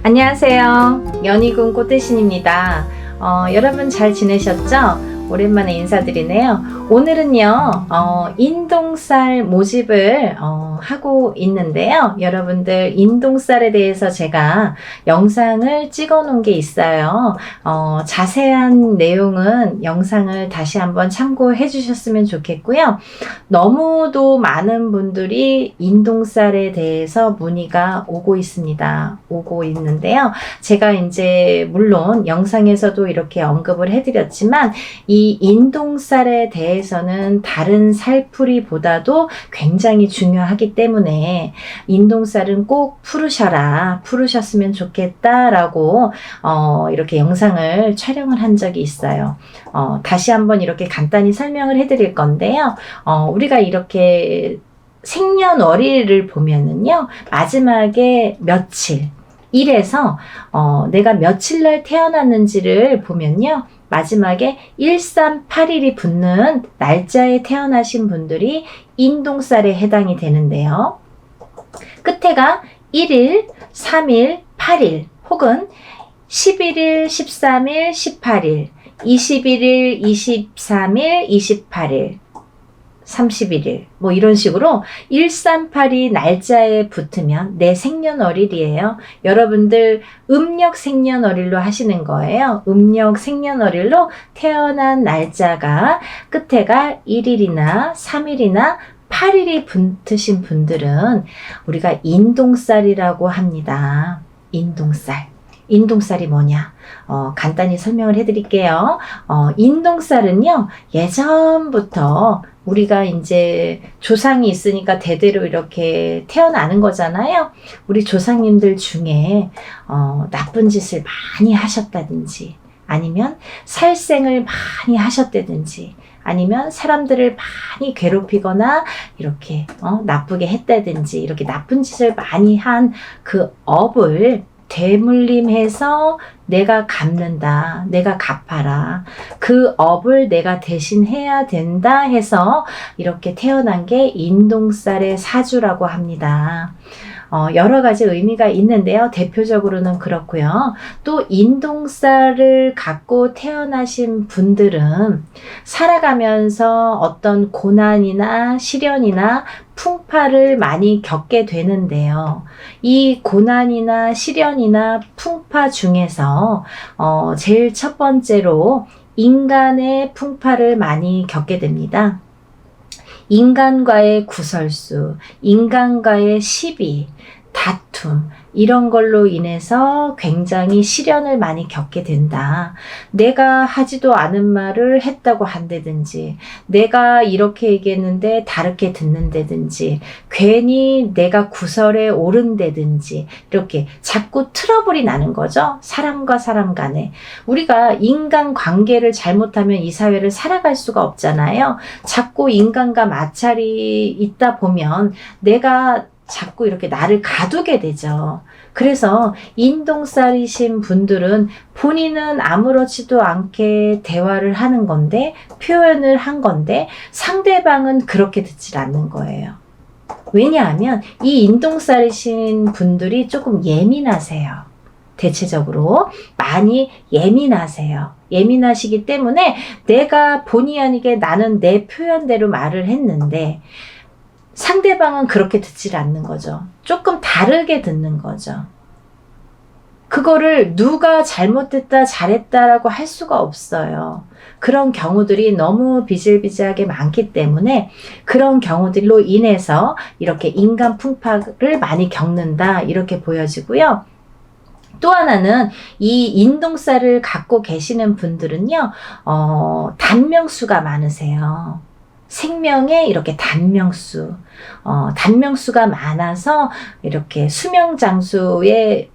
안녕하세요. 연희군 꽃대신입니다. 여러분 잘 지내셨죠? 오랜만에 인사드리네요. 오늘은요, 인동쌀 모집을 하고 있는데요. 여러분들 인동쌀에 대해서 제가 영상을 찍어 놓은 게 있어요. 자세한 내용은 영상을 다시 한번 참고해 주셨으면 좋겠고요. 너무도 많은 분들이 인동쌀에 대해서 문의가 오고 있는데요. 제가 이제 물론 영상에서도 이렇게 언급을 해드렸지만 이 인동쌀에 대해서는 다른 살풀이보다도 굉장히 중요하기 때문에 인동쌀은 꼭 풀으셨으면 좋겠다라고 이렇게 영상을 촬영을 한 적이 있어요. 다시 한번 이렇게 간단히 설명을 해드릴 건데요. 우리가 이렇게 생년월일을 보면은요, 마지막에 며칠, 일에서 내가 며칠 날 태어났는지를 보면요, 마지막에 1381이 붙는 날짜에 태어나신 분들이 인동쌀에 해당이 되는데요. 끝에가 1일, 3일, 8일 혹은 11일, 13일, 18일, 21일, 23일, 28일, 31일 뭐 이런 식으로 138이 날짜에 붙으면 내 생년월일이에요. 여러분들 음력 생년월일로 하시는 거예요. 음력 생년월일로 태어난 날짜가 끝에가 1일이나 3일이나 8일이 붙으신 분들은 우리가 인동쌀이라고 합니다. 인동쌀이 뭐냐? 간단히 설명을 해드릴게요. 인동쌀은요, 예전부터 우리가 이제 조상이 있으니까 대대로 이렇게 태어나는 거잖아요. 우리 조상님들 중에 나쁜 짓을 많이 하셨다든지, 아니면 살생을 많이 하셨다든지, 아니면 사람들을 많이 괴롭히거나 이렇게 나쁘게 했다든지, 이렇게 나쁜 짓을 많이 한 그 업을 되물림해서 내가 갚는다, 내가 갚아라, 그 업을 내가 대신해야 된다 해서 이렇게 태어난 게 인동쌀의 사주라고 합니다. 여러 가지 의미가 있는데요. 대표적으로는 그렇고요. 또 인동쌀을 갖고 태어나신 분들은 살아가면서 어떤 고난이나 시련이나 풍파를 많이 겪게 되는데요. 이 고난이나 시련이나 풍파 중에서 제일 첫 번째로 인간의 풍파를 많이 겪게 됩니다. 인간과의 구설수, 인간과의 시비, 다툼, 이런 걸로 인해서 굉장히 시련을 많이 겪게 된다. 내가 하지도 않은 말을 했다고 한다든지, 내가 이렇게 얘기했는데 다르게 듣는다든지, 괜히 내가 구설에 오른다든지, 이렇게 자꾸 트러블이 나는 거죠. 사람과 사람 간에. 우리가 인간 관계를 잘못하면 이 사회를 살아갈 수가 없잖아요. 자꾸 인간과 마찰이 있다 보면 내가 자꾸 이렇게 나를 가두게 되죠. 그래서 인동쌀이신 분들은 본인은 아무렇지도 않게 대화를 하는 건데, 표현을 한 건데, 상대방은 그렇게 듣질 않는 거예요. 왜냐하면 이 인동쌀이신 분들이 조금 예민하세요. 대체적으로 많이 예민하세요. 예민하시기 때문에 내가 본의 아니게 나는 내 표현대로 말을 했는데 상대방은 그렇게 듣질 않는 거죠. 조금 다르게 듣는 거죠. 그거를 누가 잘못했다, 잘했다라고 할 수가 없어요. 그런 경우들이 너무 비일비재하게 많기 때문에 그런 경우들로 인해서 이렇게 인간 풍파를 많이 겪는다, 이렇게 보여지고요. 또 하나는 이 인동쌀을 갖고 계시는 분들은요, 단명수가 많으세요. 생명에 이렇게 단명수가 많아서 이렇게 수명장수에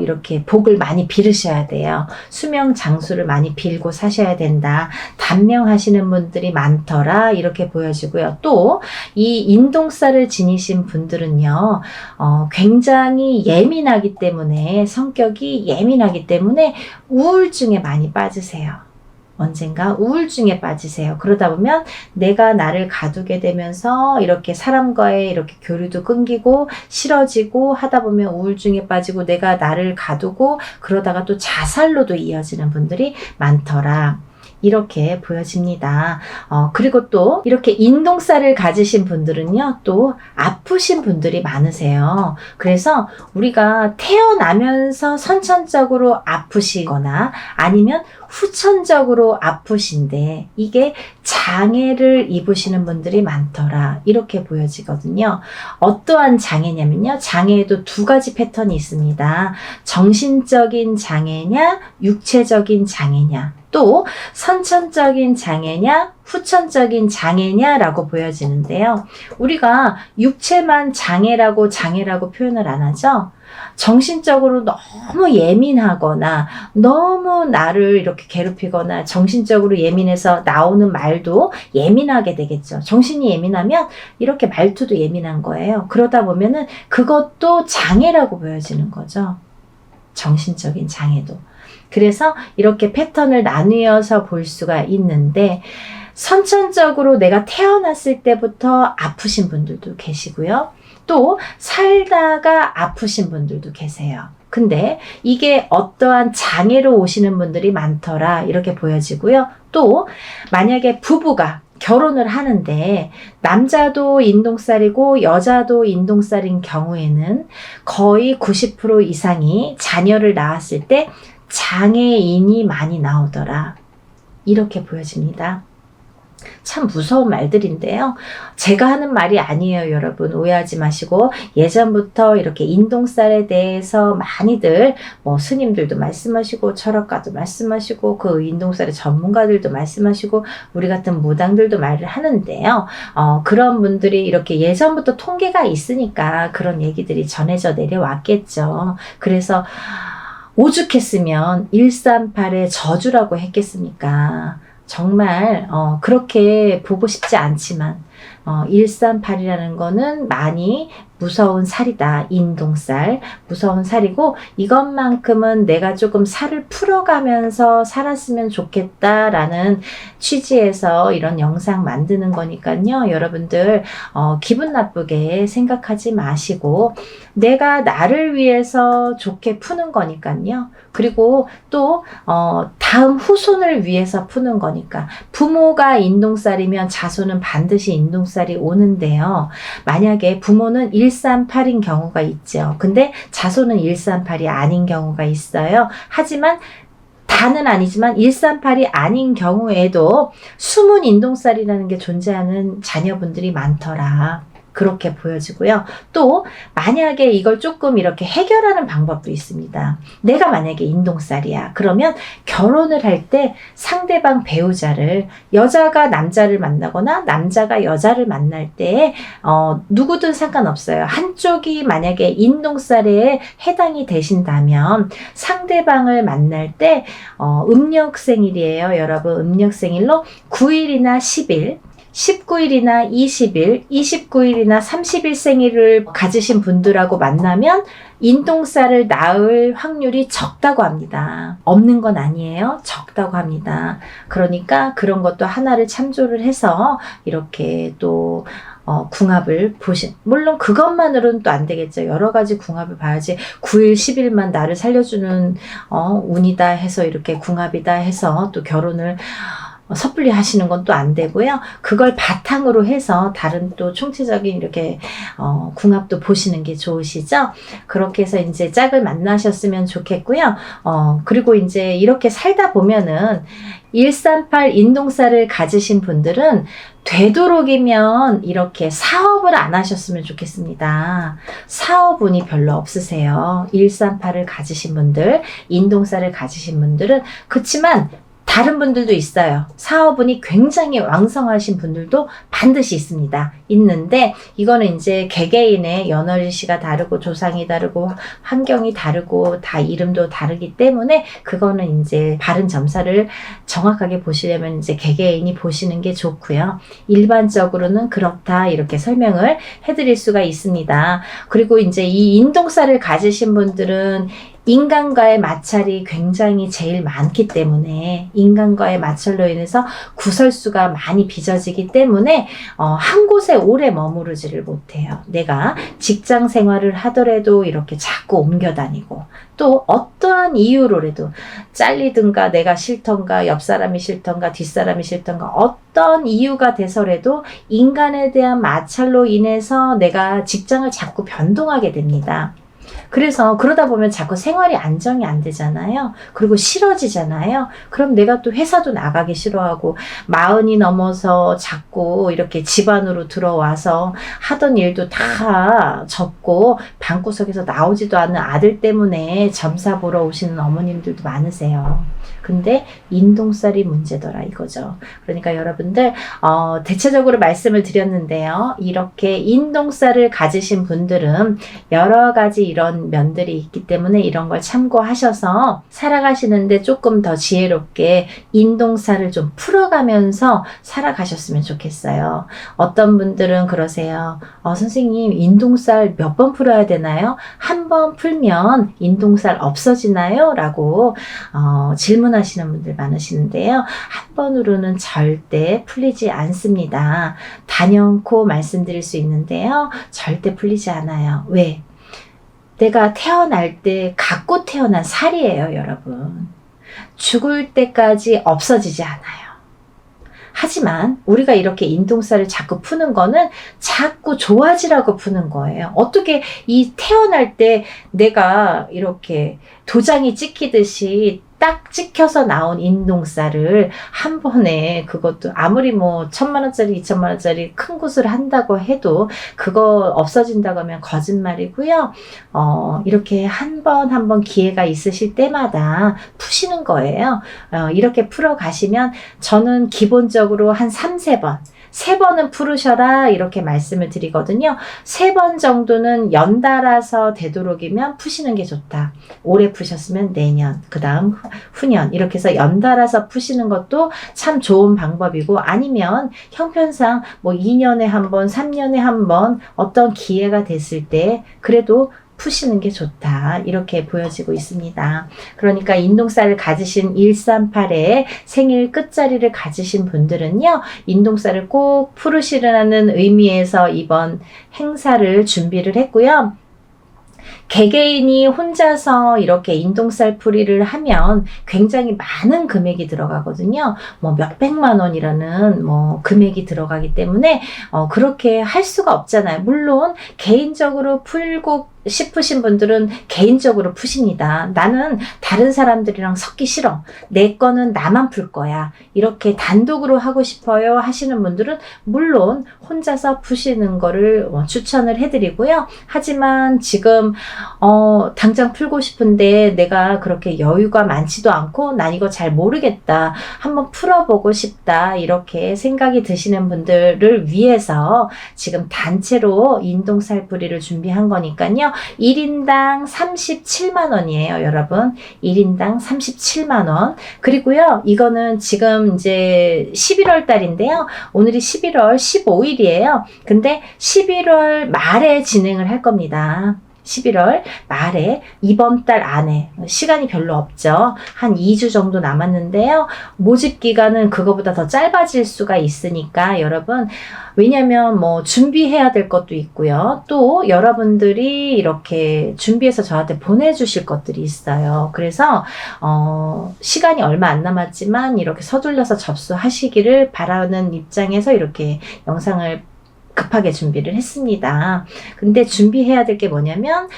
이렇게 복을 많이 빌으셔야 돼요. 수명장수를 많이 빌고 사셔야 된다. 단명하시는 분들이 많더라, 이렇게 보여지고요. 또 이 인동쌀을 지니신 분들은요, 굉장히 성격이 예민하기 때문에 우울증에 많이 빠지세요. 언젠가 우울증에 빠지세요. 그러다 보면 내가 나를 가두게 되면서 이렇게 사람과의 이렇게 교류도 끊기고 싫어지고 하다 보면 우울증에 빠지고 내가 나를 가두고 그러다가 또 자살로도 이어지는 분들이 많더라. 이렇게 보여집니다. 그리고 또 이렇게 인동살을 가지신 분들은요, 또 아프신 분들이 많으세요. 그래서 우리가 태어나면서 선천적으로 아프시거나 아니면 후천적으로 아프신데 이게 장애를 입으시는 분들이 많더라. 이렇게 보여지거든요. 어떠한 장애냐면요. 장애에도 두 가지 패턴이 있습니다. 정신적인 장애냐, 육체적인 장애냐. 또 선천적인 장애냐 후천적인 장애냐라고 보여지는데요. 우리가 육체만 장애라고 표현을 안 하죠. 정신적으로 너무 예민하거나 너무 나를 이렇게 괴롭히거나 정신적으로 예민해서 나오는 말도 예민하게 되겠죠. 정신이 예민하면 이렇게 말투도 예민한 거예요. 그러다 보면은 그것도 장애라고 보여지는 거죠. 정신적인 장애도. 그래서 이렇게 패턴을 나누어서 볼 수가 있는데 선천적으로 내가 태어났을 때부터 아프신 분들도 계시고요. 또 살다가 아프신 분들도 계세요. 근데 이게 어떠한 장애로 오시는 분들이 많더라 이렇게 보여지고요. 또 만약에 부부가 결혼을 하는데 남자도 인동살이고 여자도 인동살인 경우에는 거의 90% 이상이 자녀를 낳았을 때 장애인이 많이 나오더라. 이렇게 보여집니다. 참 무서운 말들인데요. 제가 하는 말이 아니에요, 여러분. 오해하지 마시고 예전부터 이렇게 인동살에 대해서 많이들 스님들도 말씀하시고 철학가도 말씀하시고 그 인동살의 전문가들도 말씀하시고 우리 같은 무당들도 말을 하는데요. 그런 분들이 이렇게 예전부터 통계가 있으니까 그런 얘기들이 전해져 내려왔겠죠. 그래서 오죽했으면 138의 저주라고 했겠습니까? 정말 그렇게 보고 싶지 않지만 138이라는 거는 많이 무서운 살이다. 인동살. 무서운 살이고 이것만큼은 내가 조금 살을 풀어가면서 살았으면 좋겠다라는 취지에서 이런 영상 만드는 거니까요. 여러분들 기분 나쁘게 생각하지 마시고 내가 나를 위해서 좋게 푸는 거니까요. 그리고 또 다음 후손을 위해서 푸는 거니까 부모가 인동살이면 자손은 반드시 인동살이 오는데요. 만약에 부모는 138인 경우가 있죠. 근데 자손은 138이 아닌 경우가 있어요. 하지만 다는 아니지만 138이 아닌 경우에도 숨은 인동살이라는 게 존재하는 자녀분들이 많더라. 그렇게 보여지고요. 또 만약에 이걸 조금 이렇게 해결하는 방법도 있습니다. 내가 만약에 인동살이야. 그러면 결혼을 할 때 상대방 배우자를 여자가 남자를 만나거나 남자가 여자를 만날 때 누구든 상관없어요. 한쪽이 만약에 인동살에 해당이 되신다면 상대방을 만날 때 음력생일이에요. 여러분 음력생일로 9일이나 10일 19일이나 20일, 29일이나 30일 생일을 가지신 분들하고 만나면 인동살을 낳을 확률이 적다고 합니다. 없는 건 아니에요. 적다고 합니다. 그러니까 그런 것도 하나를 참조를 해서 이렇게 또 궁합을 물론 그것만으로는 또 안 되겠죠. 여러 가지 궁합을 봐야지 9일, 10일만 나를 살려주는 운이다 해서 이렇게 궁합이다 해서 또 결혼을 섣불리 하시는 건 또 안 되고요. 그걸 바탕으로 해서 다른 또 총체적인 이렇게 궁합도 보시는 게 좋으시죠. 그렇게 해서 이제 짝을 만나셨으면 좋겠고요. 그리고 이제 이렇게 살다 보면은 138 인동살을 가지신 분들은 되도록이면 이렇게 사업을 안 하셨으면 좋겠습니다. 사업운이 별로 없으세요. 138을 가지신 분들, 인동살을 가지신 분들은 그렇지만 다른 분들도 있어요. 사업운이 굉장히 왕성하신 분들도 반드시 있습니다. 있는데 이거는 이제 개개인의 연월일시가 다르고 조상이 다르고 환경이 다르고 다 이름도 다르기 때문에 그거는 이제 바른 점사를 정확하게 보시려면 이제 개개인이 보시는 게 좋고요. 일반적으로는 그렇다 이렇게 설명을 해드릴 수가 있습니다. 그리고 이제 이 인동살을 가지신 분들은 인간과의 마찰이 굉장히 제일 많기 때문에 인간과의 마찰로 인해서 구설수가 많이 빚어지기 때문에 한 곳에 오래 머무르지를 못해요. 내가 직장 생활을 하더라도 이렇게 자꾸 옮겨 다니고 또 어떠한 이유로라도 잘리든가 내가 싫던가 옆 사람이 싫던가 뒷사람이 싫던가 어떤 이유가 돼서라도 인간에 대한 마찰로 인해서 내가 직장을 자꾸 변동하게 됩니다. 그래서 그러다 보면 자꾸 생활이 안정이 안 되잖아요. 그리고 싫어지잖아요. 그럼 내가 또 회사도 나가기 싫어하고 40이 넘어서 자꾸 이렇게 집안으로 들어와서 하던 일도 다 접고 방구석에서 나오지도 않는 아들 때문에 점사 보러 오시는 어머님들도 많으세요. 근데 인동살이 문제더라 이거죠. 그러니까 여러분들 대체적으로 말씀을 드렸는데요. 이렇게 인동살을 가지신 분들은 여러 가지 이런 면들이 있기 때문에 이런 걸 참고하셔서 살아가시는데 조금 더 지혜롭게 인동살을 좀 풀어가면서 살아가셨으면 좋겠어요. 어떤 분들은 그러세요. 선생님 인동살 몇 번 풀어야 되나요? 한 번 풀면 인동살 없어지나요? 라고 질문하시는 분들 많으시는데요. 한 번으로는 절대 풀리지 않습니다. 단연코 말씀드릴 수 있는데요. 절대 풀리지 않아요. 왜? 내가 태어날 때 갖고 태어난 살이에요, 여러분. 죽을 때까지 없어지지 않아요. 하지만 우리가 이렇게 인동살을 자꾸 푸는 거는 자꾸 좋아지라고 푸는 거예요. 어떻게 이 태어날 때 내가 이렇게 도장이 찍히듯이 딱 찍혀서 나온 인동살을 한 번에 그것도 아무리 뭐 1,000만원짜리 2,000만원짜리 큰 곳을 한다고 해도 그거 없어진다고 하면 거짓말이고요. 이렇게 한 번 기회가 있으실 때마다 푸시는 거예요. 이렇게 풀어 가시면 저는 기본적으로 한 3-4번 3번은 풀으셔라 이렇게 말씀을 드리거든요. 3번 정도는 연달아서 되도록이면 푸시는 게 좋다. 올해 푸셨으면 내년, 그 다음 후년 이렇게 해서 연달아서 푸시는 것도 참 좋은 방법이고 아니면 형편상 뭐 2년에 한 번, 3년에 한 번 어떤 기회가 됐을 때 그래도 푸시는 게 좋다 이렇게 보여지고 있습니다. 그러니까 인동살을 가지신 138의 생일 끝자리를 가지신 분들은요. 인동살을 꼭 풀으시라는 의미에서 이번 행사를 준비를 했고요. 개개인이 혼자서 이렇게 인동살 풀이를 하면 굉장히 많은 금액이 들어가거든요. 뭐 몇백만 원이라는 뭐 금액이 들어가기 때문에 그렇게 할 수가 없잖아요. 물론 개인적으로 풀고 싶으신 분들은 개인적으로 푸십니다. 나는 다른 사람들이랑 섞기 싫어. 내 거는 나만 풀 거야. 이렇게 단독으로 하고 싶어요 하시는 분들은 물론 혼자서 푸시는 거를 추천을 해드리고요. 하지만 지금 당장 풀고 싶은데 내가 그렇게 여유가 많지도 않고 난 이거 잘 모르겠다. 한번 풀어보고 싶다. 이렇게 생각이 드시는 분들을 위해서 지금 단체로 인동살풀이를 준비한 거니까요. 1인당 37만 원이에요, 여러분. 1인당 37만 원. 그리고요, 이거는 지금 이제 11월 달인데요. 오늘이 11월 15일이에요. 근데 11월 말에 진행을 할 겁니다. 11월 말에 이번 달 안에 시간이 별로 없죠. 한 2주 정도 남았는데요. 모집 기간은 그거보다 더 짧아질 수가 있으니까 여러분 왜냐면 뭐 준비해야 될 것도 있고요. 또 여러분들이 이렇게 준비해서 저한테 보내주실 것들이 있어요. 그래서 시간이 얼마 안 남았지만 이렇게 서둘러서 접수하시기를 바라는 입장에서 이렇게 영상을 급하게 준비를 했습니다. 근데 준비해야 될 게 뭐냐면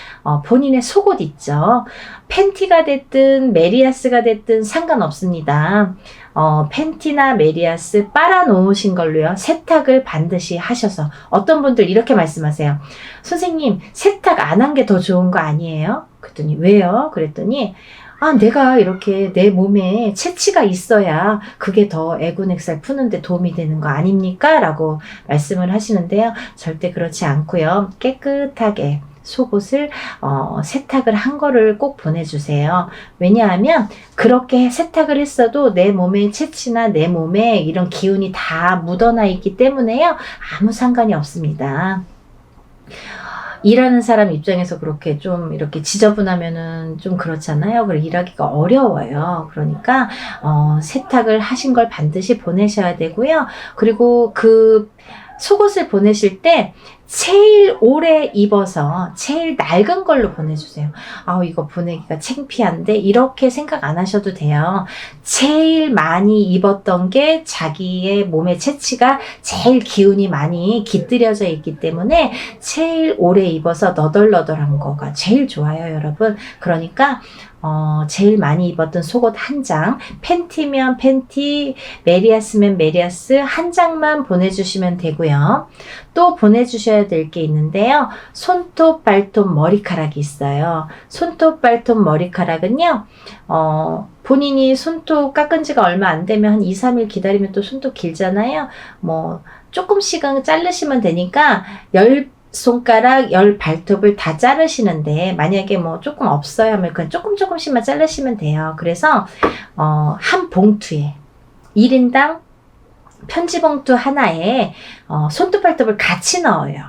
본인의 속옷 있죠. 팬티가 됐든 메리아스가 됐든 상관없습니다. 팬티나 메리아스 빨아놓으신 걸로요. 세탁을 반드시 하셔서 어떤 분들 이렇게 말씀하세요. 선생님 세탁 안 한 게 더 좋은 거 아니에요? 그랬더니 왜요? 그랬더니 내가 이렇게 내 몸에 채취가 있어야 그게 더 애군액살 푸는데 도움이 되는 거 아닙니까? 라고 말씀을 하시는데요. 절대 그렇지 않고요. 깨끗하게 속옷을 세탁을 한 거를 꼭 보내주세요. 왜냐하면 그렇게 세탁을 했어도 내 몸의 채취나 내 몸에 이런 기운이 다 묻어나 있기 때문에요. 아무 상관이 없습니다. 일하는 사람 입장에서 그렇게 좀 이렇게 지저분하면은 좀 그렇잖아요. 그리고 일하기가 어려워요. 그러니까 세탁을 하신 걸 반드시 보내셔야 되고요. 그리고 그 속옷을 보내실 때 제일 오래 입어서 제일 낡은 걸로 보내주세요. 이거 보내기가 창피한데 이렇게 생각 안 하셔도 돼요. 제일 많이 입었던 게 자기의 몸의 체취가 제일 기운이 많이 깃들여져 있기 때문에 제일 오래 입어서 너덜너덜한 거가 제일 좋아요, 여러분. 그러니까 제일 많이 입었던 속옷 한 장, 팬티면 팬티, 메리아스면 메리아스 한 장만 보내주시면 되고요. 또 보내주셔야 될 게 있는데요. 손톱, 발톱, 머리카락이 있어요. 손톱, 발톱, 머리카락은요. 본인이 손톱 깎은 지가 얼마 안 되면 한 2, 3일 기다리면 또 손톱 길잖아요. 뭐 조금씩은 자르시면 되니까 10손가락 10발톱을 다 자르시는데 만약에 뭐 조금 없어요 하면 그냥 조금씩만 자르시면 돼요. 그래서 한 봉투에 1인당 편지봉투 하나에 손톱 발톱을 같이 넣어요.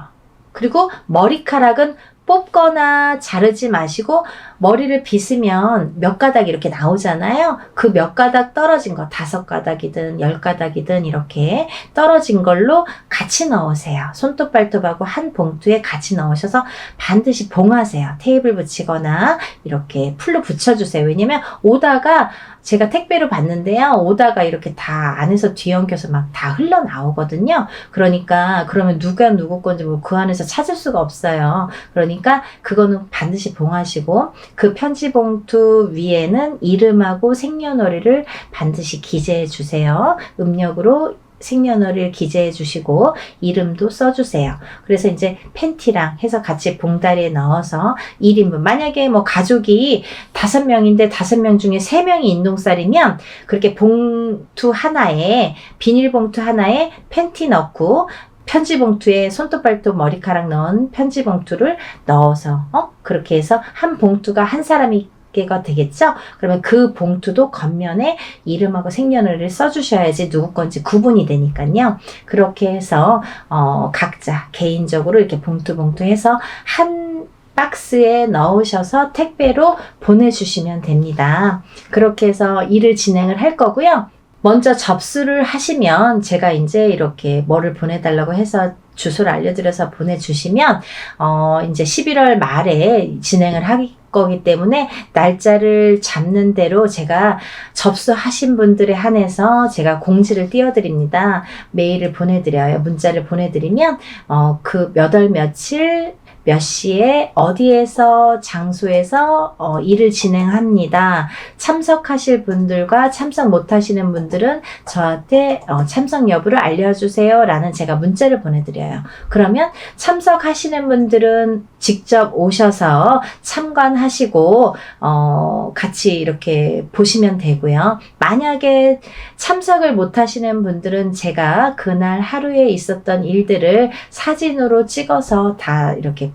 그리고 머리카락은 뽑거나 자르지 마시고 머리를 빗으면 몇 가닥 이렇게 나오잖아요. 그 몇 가닥 떨어진 거 5가닥이든 10가닥이든 이렇게 떨어진 걸로 같이 넣으세요. 손톱 발톱하고 한 봉투에 같이 넣으셔서 반드시 봉하세요. 테이블 붙이거나 이렇게 풀로 붙여주세요. 왜냐면 오다가 제가 택배로 받는데요. 오다가 이렇게 다 안에서 뒤엉켜서 막 다 흘러나오거든요. 그러니까 그러면 누가 누구 건지 뭐 그 안에서 찾을 수가 없어요. 그러니까 그거는 반드시 봉하시고 그 편지 봉투 위에는 이름하고 생년월일을 반드시 기재해 주세요. 음력으로 생년월일 기재해 주시고 이름도 써주세요. 그래서 이제 팬티랑 해서 같이 봉다리에 넣어서 1인분 만약에 뭐 가족이 5명인데 5명 중에 3명이 인동살이면 그렇게 봉투 하나에 비닐봉투 하나에 팬티 넣고 편지 봉투에 손톱 발톱 머리카락 넣은 편지 봉투를 넣어서 그렇게 해서 한 봉투가 한 사람이 가 되겠죠? 그러면 그 봉투도 겉면에 이름하고 생년월일을 써주셔야지 누구 건지 구분이 되니까요. 그렇게 해서 각자 개인적으로 이렇게 봉투 해서 한 박스에 넣으셔서 택배로 보내주시면 됩니다. 그렇게 해서 일을 진행을 할 거고요. 먼저 접수를 하시면 제가 이제 이렇게 뭐를 보내달라고 해서 주소를 알려드려서 보내주시면 이제 11월 말에 진행을 하기 거기 때문에 날짜를 잡는 대로 제가 접수하신 분들에 한해서 제가 공지를 띄워드립니다. 메일을 보내드려요. 문자를 보내드리면 그 몇 월 며칠 몇 시에 어디에서 장소에서 일을 진행합니다. 참석하실 분들과 참석 못하시는 분들은 저한테 참석 여부를 알려주세요 라는 제가 문자를 보내드려요. 그러면 참석하시는 분들은 직접 오셔서 참관하시고 같이 이렇게 보시면 되고요. 만약에 참석을 못하시는 분들은 제가 그날 하루에 있었던 일들을 사진으로 찍어서 다 이렇게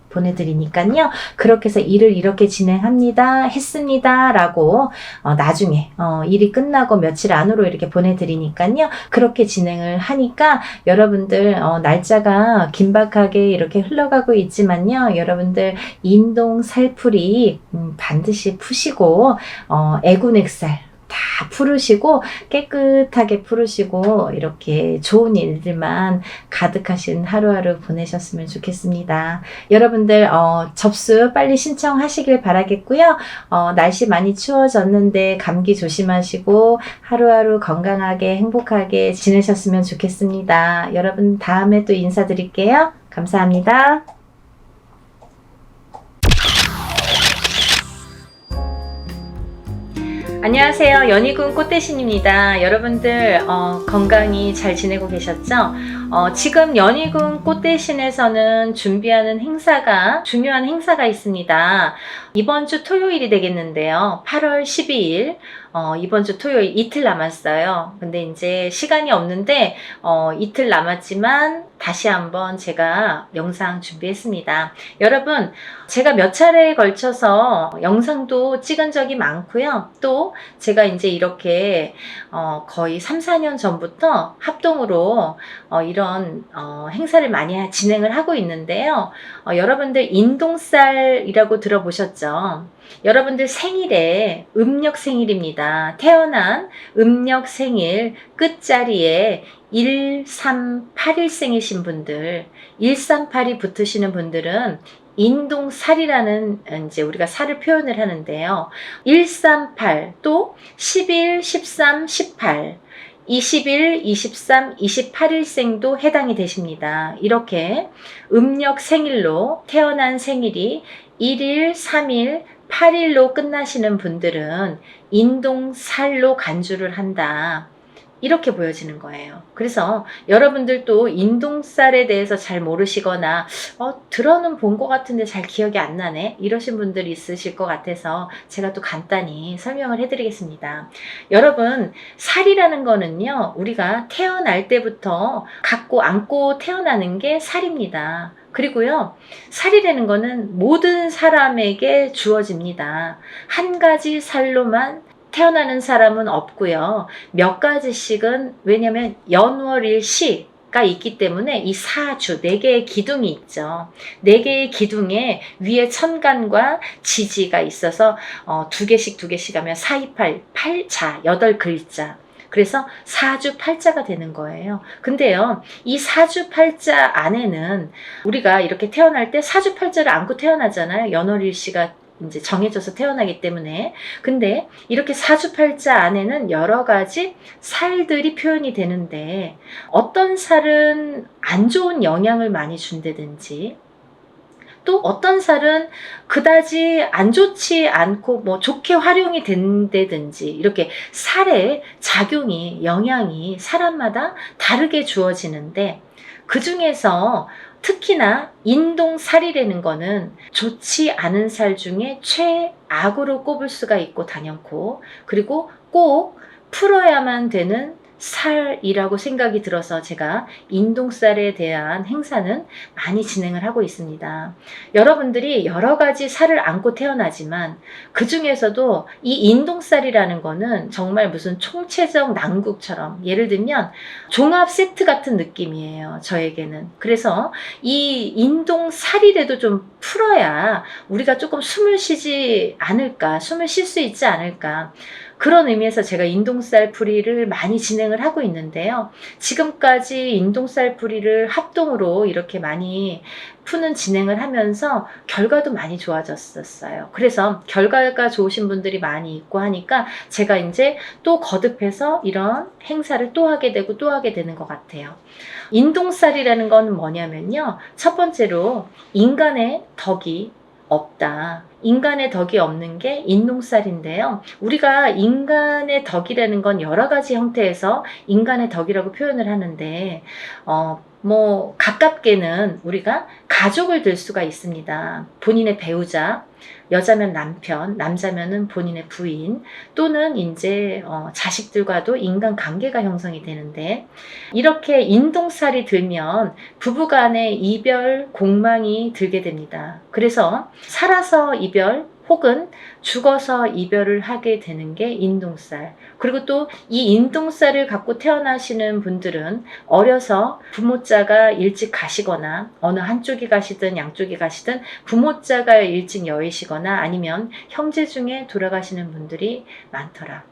보내드리니까요. 그렇게 해서 일을 이렇게 진행합니다. 했습니다. 라고 나중에 일이 끝나고 며칠 안으로 이렇게 보내드리니까요. 그렇게 진행을 하니까 여러분들 날짜가 긴박하게 이렇게 흘러가고 있지만요. 여러분들 인동 살풀이 반드시 푸시고 애군액살 다 풀으시고 깨끗하게 풀으시고 이렇게 좋은 일들만 가득하신 하루하루 보내셨으면 좋겠습니다. 여러분들 접수 빨리 신청하시길 바라겠고요. 날씨 많이 추워졌는데 감기 조심하시고 하루하루 건강하게 행복하게 지내셨으면 좋겠습니다. 여러분 다음에 또 인사드릴게요. 감사합니다. 안녕하세요. 연희군 꽃대신입니다. 여러분들 건강히 잘 지내고 계셨죠? 지금 연희군 꽃대신에서는 준비하는 중요한 행사가 있습니다. 이번 주 토요일이 되겠는데요. 8월 12일 이번 주 토요일 이틀 남았어요. 근데 이제 시간이 없는데 이틀 남았지만 다시 한번 제가 영상 준비했습니다. 여러분, 제가 몇 차례에 걸쳐서 영상도 찍은 적이 많고요. 또 제가 이제 이렇게 거의 3, 4년 전부터 합동으로 이런 행사를 많이 진행을 하고 있는데요. 여러분들 인동살이라고 들어보셨죠? 여러분들 생일에 음력 생일입니다. 태어난 음력 생일 끝자리에 1381생이신 분들, 138이 붙으시는 분들은 인동살이라는 이제 우리가 살을 표현을 하는데요. 138, 또 11, 13, 18, 21, 23, 28일생도 해당이 되십니다. 이렇게 음력 생일로 태어난 생일이 1일, 3일, 8일로 끝나시는 분들은 인동살로 간주를 한다. 이렇게 보여지는 거예요. 그래서 여러분들도 인동살에 대해서 잘 모르시거나 들어는 본 것 같은데 잘 기억이 안 나네 이러신 분들이 있으실 것 같아서 제가 또 간단히 설명을 해드리겠습니다. 여러분, 살이라는 거는요, 우리가 태어날 때부터 갖고 안고 태어나는 게 살입니다. 그리고요, 살이라는 거는 모든 사람에게 주어집니다. 한 가지 살로만 태어나는 사람은 없고요. 몇 가지씩은, 왜냐면 연월일시가 있기 때문에 이 사주, 4개의 기둥이 있죠. 4개의 기둥에 위에 천간과 지지가 있어서 2개씩 하면 4, 2, 8, 8자, 8글자. 그래서 사주 팔자가 되는 거예요. 근데요, 이 사주 팔자 안에는 우리가 이렇게 태어날 때 사주 팔자를 안고 태어나잖아요. 연월일시가 이제 정해져서 태어나기 때문에. 근데 이렇게 사주팔자 안에는 여러 가지 살들이 표현이 되는데, 어떤 살은 안 좋은 영향을 많이 준다든지, 또 어떤 살은 그다지 안 좋지 않고 뭐 좋게 활용이 된다든지, 이렇게 살의 작용이, 영향이 사람마다 다르게 주어지는데, 그 중에서 특히나 인동살이라는 거는 좋지 않은 살 중에 최악으로 꼽을 수가 있고 당연코, 그리고 꼭 풀어야만 되는 살이라고 생각이 들어서 제가 인동살에 대한 행사는 많이 진행을 하고 있습니다. 여러분들이 여러 가지 살을 안고 태어나지만 그 중에서도 이 인동살이라는 거는 정말 무슨 총체적 난국처럼, 예를 들면 종합 세트 같은 느낌이에요, 저에게는. 그래서 이 인동살이라도 좀 풀어야 우리가 조금 숨을 쉬지 않을까, 숨을 쉴 수 있지 않을까, 그런 의미에서 제가 인동살 풀이를 많이 진행을 하고 있는데요. 지금까지 인동살 풀이를 합동으로 이렇게 많이 푸는 진행을 하면서 결과도 많이 좋아졌었어요. 그래서 결과가 좋으신 분들이 많이 있고 하니까 제가 이제 또 거듭해서 이런 행사를 또 하게 되고 또 하게 되는 것 같아요. 인동살이라는 건 뭐냐면요, 첫 번째로 인간의 덕이 없다. 인간의 덕이 없는 게 인동살인데요. 우리가 인간의 덕이라는 건 여러 가지 형태에서 인간의 덕이라고 표현을 하는데, 가깝게는 우리가 가족을 들 수가 있습니다. 본인의 배우자, 여자면 남편, 남자면은 본인의 부인, 또는 이제 자식들과도 인간 관계가 형성이 되는데, 이렇게 인동살이 들면 부부간의 이별 공망이 들게 됩니다. 그래서 살아서 이별 혹은 죽어서 이별을 하게 되는 게 인동살. 그리고 또 이 인동살을 갖고 태어나시는 분들은 어려서 부모자가 일찍 가시거나, 어느 한쪽이 가시든 양쪽이 가시든 부모자가 일찍 여의시거나 아니면 형제 중에 돌아가시는 분들이 많더라.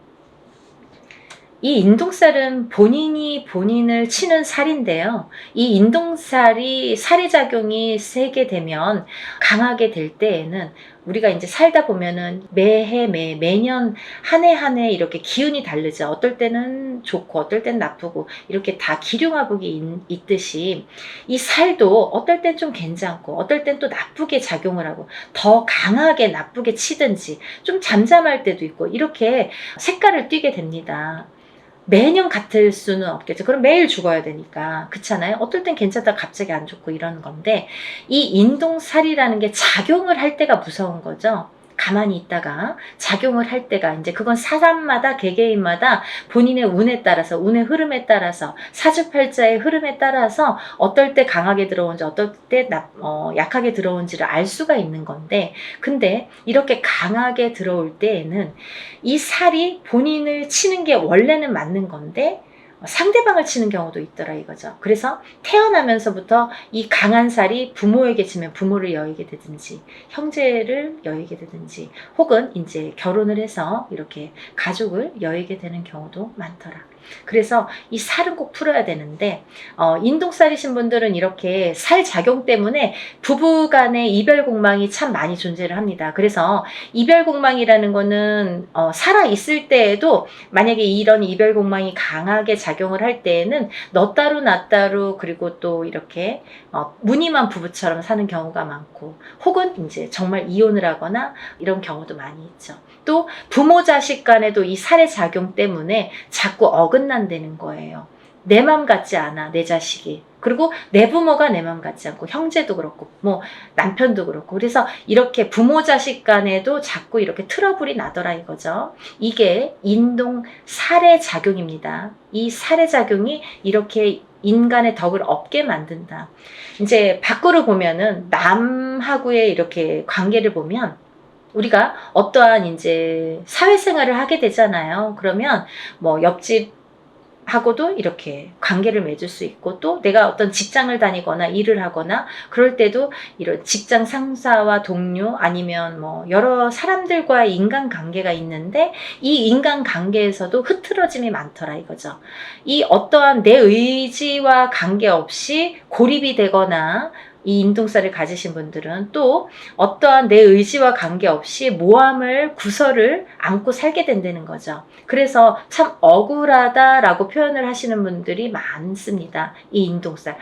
이 인동살은 본인이 본인을 치는 살인데요. 이 인동살이 살의 작용이 세게 되면, 강하게 될 때에는 우리가 이제 살다 보면은 매해 매년 한 해 한 해 이렇게 기운이 다르죠. 어떨 때는 좋고 어떨 때는 나쁘고, 이렇게 다 기륭화복이 있듯이 이 살도 어떨 땐 좀 괜찮고 어떨 땐 또 나쁘게 작용을 하고, 더 강하게 나쁘게 치든지 좀 잠잠할 때도 있고, 이렇게 색깔을 띠게 됩니다. 매년 같을 수는 없겠죠. 그럼 매일 죽어야 되니까. 그렇잖아요. 어떨 땐 괜찮다 갑자기 안 좋고 이러는 건데, 이 인동살이라는 게 작용을 할 때가 무서운 거죠. 가만히 있다가 작용을 할 때가 이제 그건 사람마다 개개인마다 본인의 운에 따라서 운의 흐름에 따라서 사주팔자의 흐름에 따라서 어떨 때 강하게 들어오는지 어떨 때 약하게 들어오는지를 알 수가 있는 건데 근데 이렇게 강하게 들어올 때에는 이 살이 본인을 치는 게 원래는 맞는 건데 상대방을 치는 경우도 있더라 이거죠. 그래서 태어나면서부터 이 강한 살이 부모에게 치면 부모를 여의게 되든지 형제를 여의게 되든지 혹은 이제 결혼을 해서 이렇게 가족을 여의게 되는 경우도 많더라. 그래서 이 살은 꼭 풀어야 되는데 인동살이신 분들은 이렇게 살 작용 때문에 부부 간의 이별 공망이 참 많이 존재를 합니다. 그래서 이별 공망이라는 거는 살아 있을 때에도 만약에 이런 이별 공망이 강하게 작용을 할 때에는 너 따로 나 따로 그리고 또 이렇게 무늬만 부부처럼 사는 경우가 많고 혹은 이제 정말 이혼을 하거나 이런 경우도 많이 있죠. 또 부모 자식 간에도 이 살의 작용 때문에 자꾸 어긋난다는 거예요. 내 맘 같지 않아 내 자식이. 그리고 내 부모가 내 맘 같지 않고 형제도 그렇고 뭐 남편도 그렇고 그래서 이렇게 부모 자식 간에도 자꾸 이렇게 트러블이 나더라 이거죠. 이게 인동 살의 작용입니다. 이 살의 작용이 이렇게 인간의 덕을 없게 만든다. 이제 밖으로 보면은 남하고의 이렇게 관계를 보면 우리가 어떠한 이제 사회생활을 하게 되잖아요. 그러면 뭐 옆집하고도 이렇게 관계를 맺을 수 있고 또 내가 어떤 직장을 다니거나 일을 하거나 그럴 때도 이런 직장 상사와 동료 아니면 뭐 여러 사람들과의 인간관계가 있는데 이 인간관계에서도 흐트러짐이 많더라 이거죠. 이 어떠한 내 의지와 관계없이 고립이 되거나 이 인동살을 가지신 분들은 또 어떠한 내 의지와 관계없이 모함을 구설을 안고 살게 된다는 거죠. 그래서 참 억울하다라고 표현을 하시는 분들이 많습니다. 이 인동살.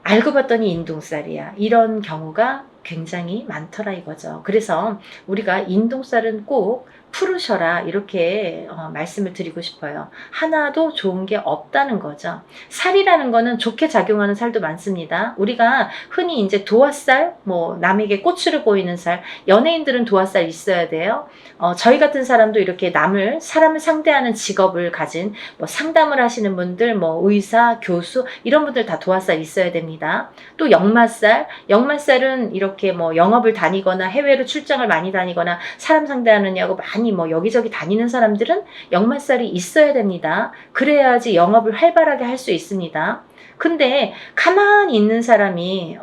알고 봤더니 인동살이야. 이런 경우가 굉장히 많더라 이거죠. 그래서 우리가 인동살은 꼭 풀으셔라 이렇게 말씀을 드리고 싶어요. 하나도 좋은 게 없다는 거죠. 살이라는 거는 좋게 작용하는 살도 많습니다. 우리가 흔히 이제 도화살, 뭐 남에게 꼬추를 보이는 살, 연예인들은 도화살 있어야 돼요. 저희 같은 사람도 이렇게 사람을 상대하는 직업을 가진 뭐 상담을 하시는 분들, 뭐 의사, 교수 이런 분들 다 도화살 있어야 됩니다. 또 역마살은 이렇게 뭐 영업을 다니거나 해외로 출장을 많이 다니거나 사람 상대하느냐고 많이 뭐 여기저기 다니는 사람들은 역마살이 있어야 됩니다. 그래야지 영업을 활발하게 할 수 있습니다. 근데 가만히 있는 사람이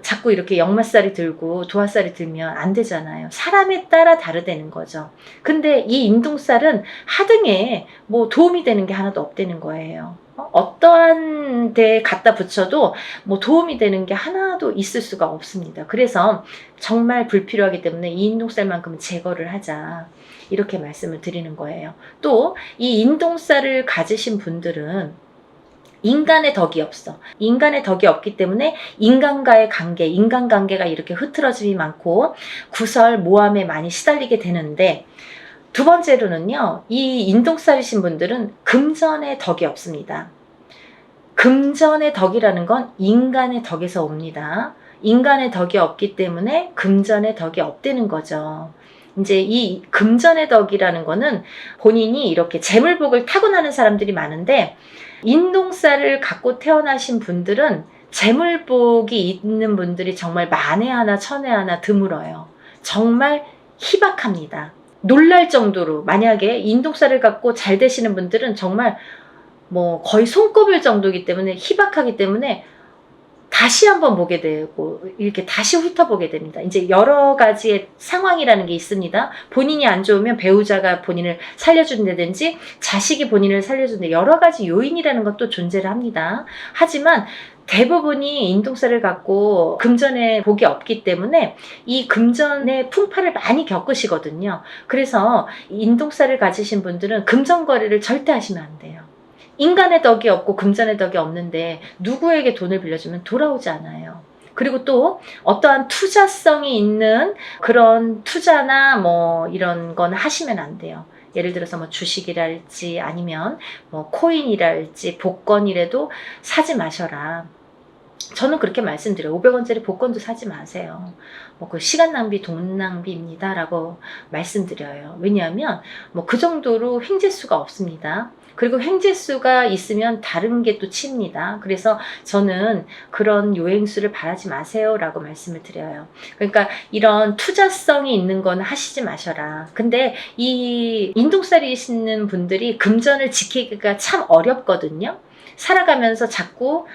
자꾸 이렇게 역마살이 들고 도화살이 들면 안 되잖아요. 사람에 따라 다르다는 거죠. 근데 이 인동살은 하등에 뭐 도움이 되는 게 하나도 없다는 거예요. 어떠한 데에 갖다 붙여도 뭐 도움이 되는 게 하나도 있을 수가 없습니다. 그래서 정말 불필요하기 때문에 이 인동살만큼은 제거를 하자. 이렇게 말씀을 드리는 거예요. 또 이 인동살을 가지신 분들은 인간의 덕이 없어. 인간의 덕이 없기 때문에 인간과의 관계, 인간관계가 이렇게 흐트러짐이 많고 구설, 모함에 많이 시달리게 되는데 두 번째로는요. 이 인동살이신 분들은 금전의 덕이 없습니다. 금전의 덕이라는 건 인간의 덕에서 옵니다. 인간의 덕이 없기 때문에 금전의 덕이 없다는 거죠. 이제 이 금전의 덕이라는 거는 본인이 이렇게 재물복을 타고나는 사람들이 많은데 인동살을 갖고 태어나신 분들은 재물복이 있는 분들이 정말 만에 하나 천에 하나 드물어요. 정말 희박합니다. 놀랄 정도로 만약에 인동살을 갖고 잘 되시는 분들은 정말 뭐 거의 손꼽을 정도이기 때문에 희박하기 때문에 다시 한번 보게 되고 이렇게 다시 훑어보게 됩니다. 이제 여러 가지의 상황이라는 게 있습니다. 본인이 안 좋으면 배우자가 본인을 살려준다든지 자식이 본인을 살려준다 여러 가지 요인이라는 것도 존재를 합니다. 하지만 대부분이 인동살을 갖고 금전에 복이 없기 때문에 이 금전의 풍파를 많이 겪으시거든요. 그래서 인동살을 가지신 분들은 금전 거래를 절대 하시면 안 돼요. 인간의 덕이 없고 금전의 덕이 없는데 누구에게 돈을 빌려주면 돌아오지 않아요. 그리고 또 어떠한 투자성이 있는 그런 투자나 뭐 이런 건 하시면 안 돼요. 예를 들어서 뭐 주식이랄지 아니면 뭐 코인이랄지 복권이라도 사지 마셔라. 저는 그렇게 말씀드려요. 500원짜리 복권도 사지 마세요. 뭐 그 시간 낭비, 돈 낭비입니다. 라고 말씀드려요. 왜냐하면 뭐 그 정도로 횡재수가 없습니다. 그리고 횡재수가 있으면 다른 게 또 칩니다. 그래서 저는 그런 요행수를 바라지 마세요. 라고 말씀을 드려요. 그러니까 이런 투자성이 있는 건 하시지 마셔라. 근데 이 인동살이시는 분들이 금전을 지키기가 참 어렵거든요. 살아가면서 자꾸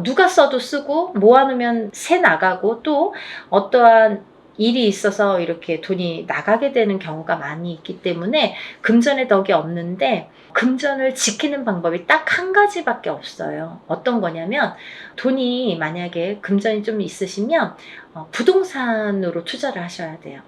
누가 써도 쓰고 모아놓으면 새 나가고 또 어떠한 일이 있어서 이렇게 돈이 나가게 되는 경우가 많이 있기 때문에 금전의 덕이 없는데, 금전을 지키는 방법이 딱 한 가지밖에 없어요. 어떤 거냐면, 돈이 만약에 금전이 좀 있으시면 부동산으로 투자를 하셔야 돼요.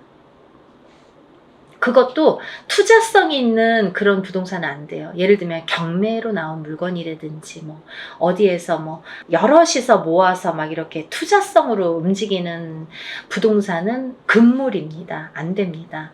그것도 투자성이 있는 그런 부동산은 안 돼요. 예를 들면 경매로 나온 물건이라든지 뭐 어디에서 뭐 여럿이서 모아서 막 이렇게 투자성으로 움직이는 부동산은 금물입니다. 안 됩니다.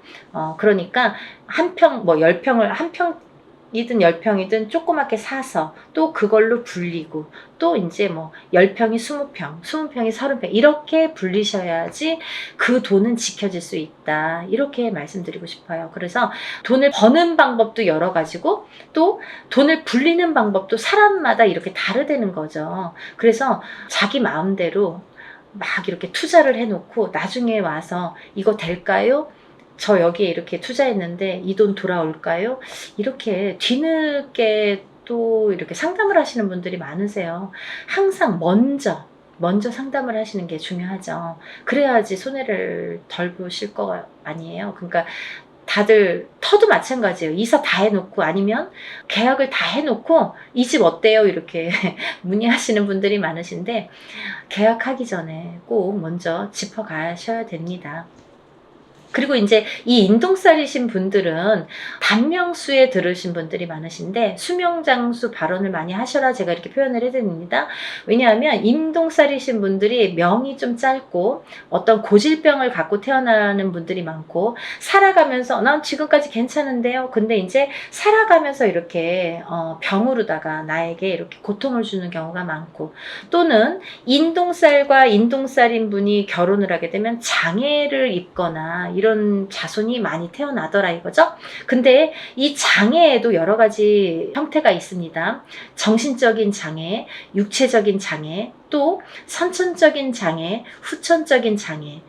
그러니까 한 평, 뭐 10평을 한 평이든 10평이든 조그맣게 사서 또 그걸로 불리고 또 이제 뭐 10평이 20평, 20평이 30평 이렇게 불리셔야지 그 돈은 지켜질 수 있다. 이렇게 말씀드리고 싶어요. 그래서 돈을 버는 방법도 여러 가지고 또 돈을 불리는 방법도 사람마다 이렇게 다르다는 거죠. 그래서 자기 마음대로 막 이렇게 투자를 해놓고 나중에 와서 이거 될까요? 저 여기에 이렇게 투자했는데 이 돈 돌아올까요? 이렇게 뒤늦게 또 이렇게 상담을 하시는 분들이 많으세요. 항상 먼저 상담을 하시는 게 중요하죠. 그래야지 손해를 덜 보실 거 아니에요. 그러니까 다들 터도 마찬가지예요. 이사 다 해놓고 아니면 계약을 다 해놓고 이 집 어때요? 이렇게 문의하시는 분들이 많으신데, 계약하기 전에 꼭 먼저 짚어가셔야 됩니다. 그리고 이제 이 인동살이신 분들은 단명수에 들으신 분들이 많으신데 수명장수 발언을 많이 하셔라 제가 이렇게 표현을 해드립니다. 왜냐하면 인동살이신 분들이 명이 좀 짧고 어떤 고질병을 갖고 태어나는 분들이 많고, 살아가면서 난 지금까지 괜찮은데요. 근데 이제 살아가면서 이렇게 병으로다가 나에게 이렇게 고통을 주는 경우가 많고, 또는 인동살과 인동살인 분이 결혼을 하게 되면 장애를 입거나 이런 자손이 많이 태어나더라 이거죠. 근데 이 장애에도 여러 가지 형태가 있습니다. 정신적인 장애, 육체적인 장애, 또 선천적인 장애, 후천적인 장애.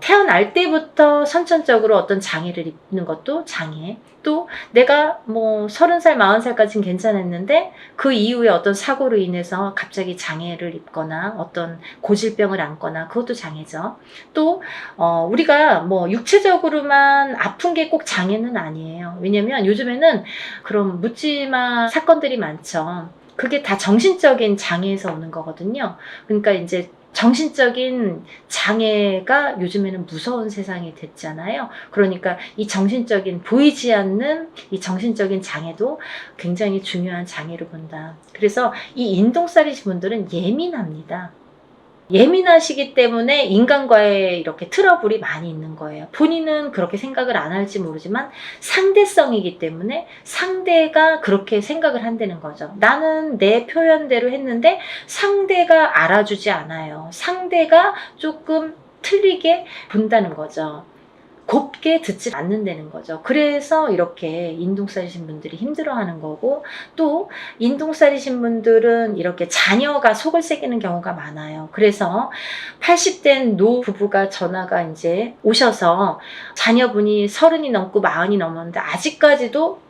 태어날 때부터 선천적으로 어떤 장애를 입는 것도 장애. 또 내가 뭐 30살, 40살까지는 괜찮았는데 그 이후에 어떤 사고로 인해서 갑자기 장애를 입거나 어떤 고질병을 안거나 그것도 장애죠. 또 우리가 뭐 육체적으로만 아픈 게 꼭 장애는 아니에요. 왜냐면 요즘에는 그런 묻지마 사건들이 많죠. 그게 다 정신적인 장애에서 오는 거거든요. 그러니까 이제 정신적인 장애가 요즘에는 무서운 세상이 됐잖아요. 그러니까 이 정신적인, 보이지 않는 이 정신적인 장애도 굉장히 중요한 장애로 본다. 그래서 이 인동살이신 분들은 예민합니다. 예민하시기 때문에 인간과의 이렇게 트러블이 많이 있는 거예요. 본인은 그렇게 생각을 안 할지 모르지만 상대성이기 때문에 상대가 그렇게 생각을 한다는 거죠. 나는 내 표현대로 했는데 상대가 알아주지 않아요. 상대가 조금 틀리게 본다는 거죠. 곱게 듣지 않는다는 거죠. 그래서 이렇게 인동살이신 분들이 힘들어하는 거고, 또 인동살이신 분들은 이렇게 자녀가 속을 새기는 경우가 많아요. 그래서 80된 노 부부가 전화가 이제 오셔서 자녀분이 30이 넘고 40이 넘었는데 아직까지도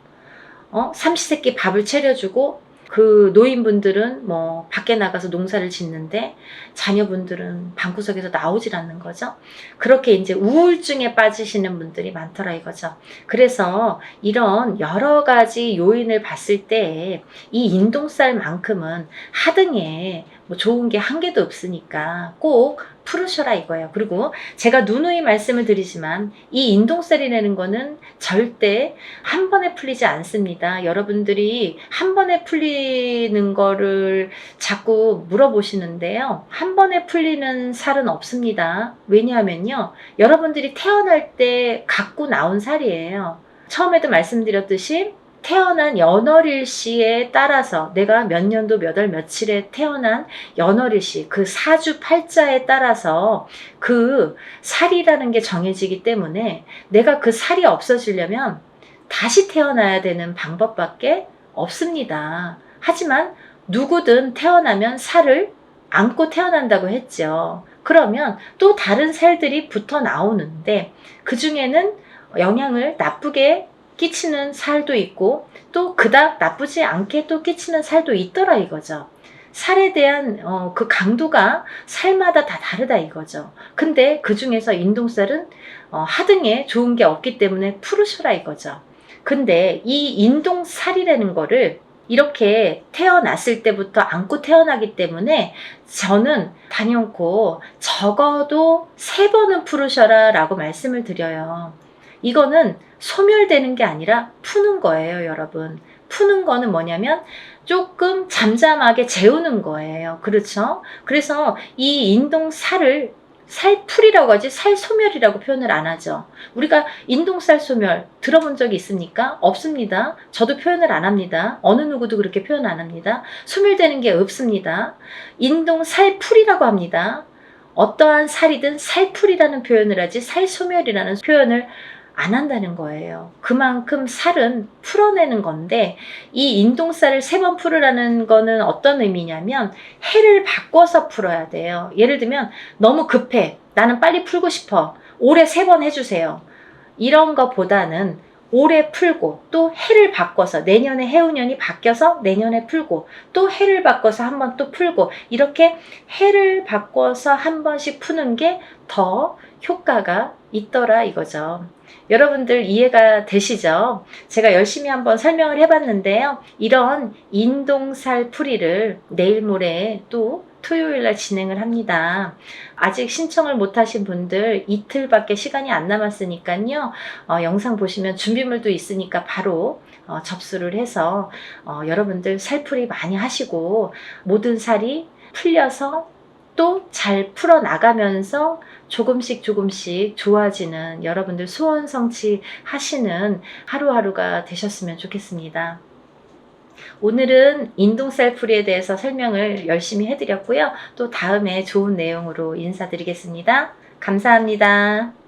삼시세끼 밥을 차려주고, 그 노인분들은 뭐 밖에 나가서 농사를 짓는데 자녀분들은 방구석에서 나오질 않는 거죠. 그렇게 이제 우울증에 빠지시는 분들이 많더라 이거죠. 그래서 이런 여러 가지 요인을 봤을 때 이 인동살만큼은 하등에 뭐 좋은 게 한 개도 없으니까 꼭 풀으셔라 이거예요. 그리고 제가 누누이 말씀을 드리지만 이 인동살이라는 거는 절대 한 번에 풀리지 않습니다. 여러분들이 한 번에 풀리는 거를 자꾸 물어보시는데요. 한 번에 풀리는 살은 없습니다. 왜냐하면요, 여러분들이 태어날 때 갖고 나온 살이에요. 처음에도 말씀드렸듯이 태어난 연월일시에 따라서 내가 몇 년도 몇 월 며칠에 태어난 연월일시 그 사주 팔자에 따라서 그 살이라는 게 정해지기 때문에 내가 그 살이 없어지려면 다시 태어나야 되는 방법밖에 없습니다. 하지만 누구든 태어나면 살을 안고 태어난다고 했죠. 그러면 또 다른 살들이 붙어 나오는데 그 중에는 영향을 나쁘게 끼치는 살도 있고 또 그닥 나쁘지 않게 또 끼치는 살도 있더라 이거죠. 살에 대한 그 강도가 살마다 다 다르다 이거죠. 근데 그 중에서 인동살은 하등에 좋은 게 없기 때문에 푸르셔라 이거죠. 근데 이 인동살이라는 거를 이렇게 태어났을 때부터 안고 태어나기 때문에 저는 단연코 적어도 3번은 푸르셔라 라고 말씀을 드려요. 이거는 소멸되는 게 아니라 푸는 거예요, 여러분. 푸는 거는 뭐냐면 조금 잠잠하게 재우는 거예요. 그렇죠? 그래서 이 인동살을 살풀이라고 하지 살소멸이라고 표현을 안 하죠. 우리가 인동살 소멸 들어본 적이 있습니까? 없습니다. 저도 표현을 안 합니다. 어느 누구도 그렇게 표현 안 합니다. 소멸되는 게 없습니다. 인동살풀이라고 합니다. 어떠한 살이든 살풀이라는 표현을 하지 살소멸이라는 표현을 안 한다는 거예요. 그만큼 살은 풀어내는 건데 이 인동살을 3번 풀으라는 거는 어떤 의미냐면 해를 바꿔서 풀어야 돼요. 예를 들면 너무 급해. 나는 빨리 풀고 싶어. 올해 3번 해주세요. 이런 것보다는 올해 풀고 또 해를 바꿔서 내년에 해운년이 바뀌어서 내년에 풀고 또 해를 바꿔서 한 번 또 풀고 이렇게 해를 바꿔서 한 번씩 푸는 게 더 효과가 있더라 이거죠. 여러분들 이해가 되시죠? 제가 열심히 한번 설명을 해봤는데요. 이런 인동살 풀이를 내일 모레 또 토요일날 진행을 합니다. 아직 신청을 못하신 분들 이틀밖에 시간이 안 남았으니까요. 영상 보시면 준비물도 있으니까 바로 접수를 해서 여러분들 살풀이 많이 하시고 모든 살이 풀려서 또 잘 풀어나가면서 조금씩 좋아지는 여러분들 소원 성취하시는 하루하루가 되셨으면 좋겠습니다. 오늘은 인동살 풀이에 대해서 설명을 열심히 해드렸고요. 또 다음에 좋은 내용으로 인사드리겠습니다. 감사합니다.